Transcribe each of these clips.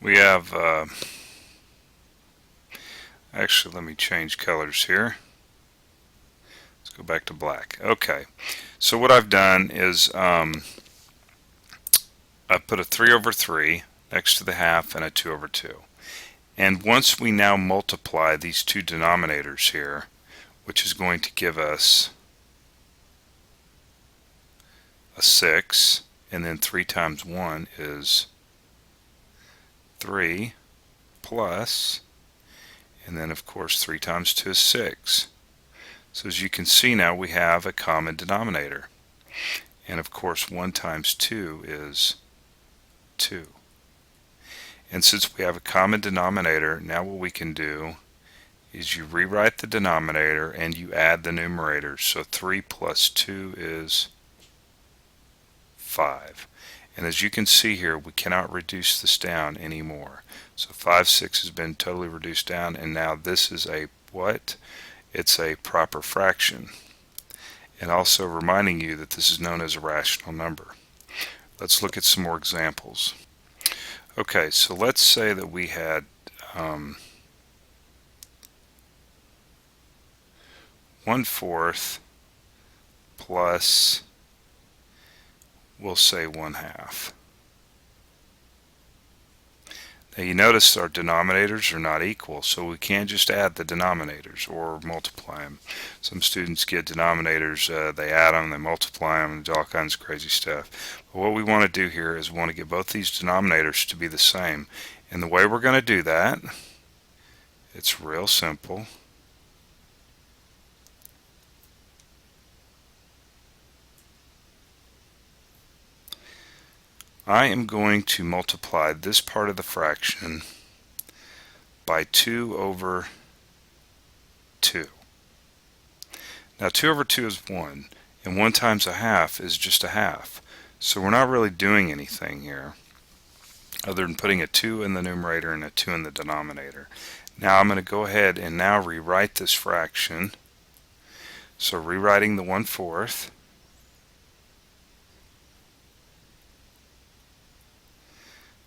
We have, actually let me change colors here. Let's go back to black. Okay, so what I've done is I put a 3 over 3 next to the half and a 2 over 2. And once we now multiply these two denominators here, which is going to give us a 6, and then 3 times 1 is 3 plus, and then of course 3 times 2 is 6. So as you can see now we have a common denominator. And of course 1 times 2 is 2. And since we have a common denominator, now what we can do is you rewrite the denominator and you add the numerators. So 3 plus 2 is 5. And as you can see here, we cannot reduce this down anymore. So 5, 6 has been totally reduced down, and now this is a what? It's a proper fraction. And also reminding you that this is known as a rational number. Let's look at some more examples. Okay, so let's say that we had 1/4 plus, we'll say 1/2. Now you notice our denominators are not equal, so we can't just add the denominators or multiply them. Some students get denominators, they add them, they multiply them, and do all kinds of crazy stuff. But what we want to do here is we want to get both these denominators to be the same. And the way we're going to do that, it's real simple. I am going to multiply this part of the fraction by 2 over 2. Now 2 over 2 is 1, and 1 times a half is just a half. So we're not really doing anything here other than putting a 2 in the numerator and a 2 in the denominator. Now I'm going to go ahead and now rewrite this fraction. So rewriting the 1/4.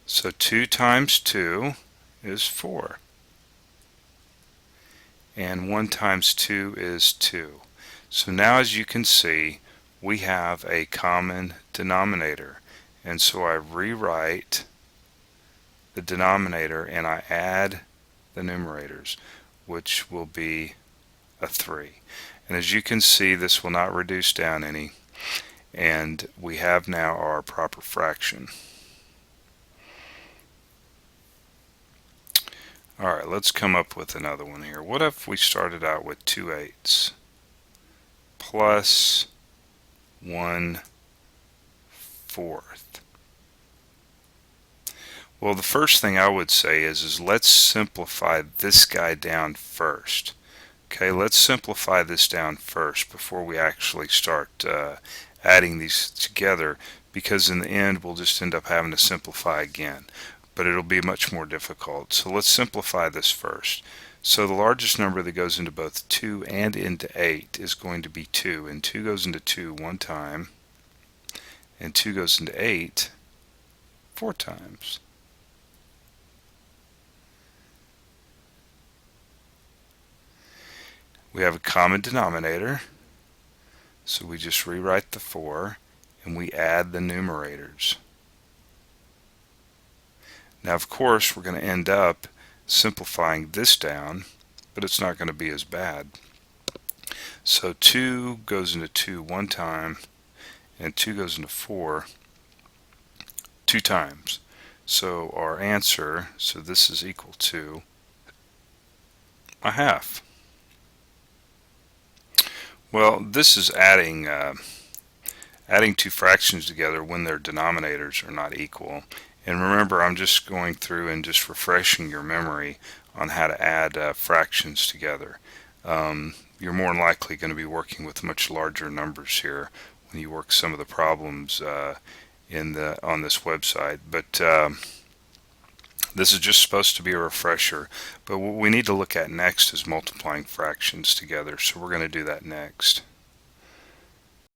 So 2 times 2 is 4. And 1 times 2 is 2. So now as you can see, we have a common denominator. And so I rewrite the denominator and I add the numerators, which will be a 3. And as you can see, this will not reduce down any. And we have now our proper fraction. Alright, let's come up with another one here. What if we started out with 2/8 plus 1/4? Well, the first thing I would say is let's simplify this guy down first. Okay, let's simplify this down first before we actually start adding these together, because in the end we'll just end up having to simplify again. But it'll be much more difficult. So let's simplify this first. So the largest number that goes into both 2 and into 8 is going to be 2. And 2 goes into 2 one time. And 2 goes into 8 4 times. We have a common denominator. So we just rewrite the 4 and we add the numerators. Now of course we're going to end up simplifying this down, but it's not going to be as bad. So 2 goes into 2 one time, and 2 goes into 4 2 times. So our answer, so this is equal to 1/2. Well, this is adding two fractions together when their denominators are not equal. And remember, I'm just going through and just refreshing your memory on how to add fractions together. You're more than likely going to be working with much larger numbers here when you work some of the problems on this website. But this is just supposed to be a refresher. But what we need to look at next is multiplying fractions together. So we're going to do that next.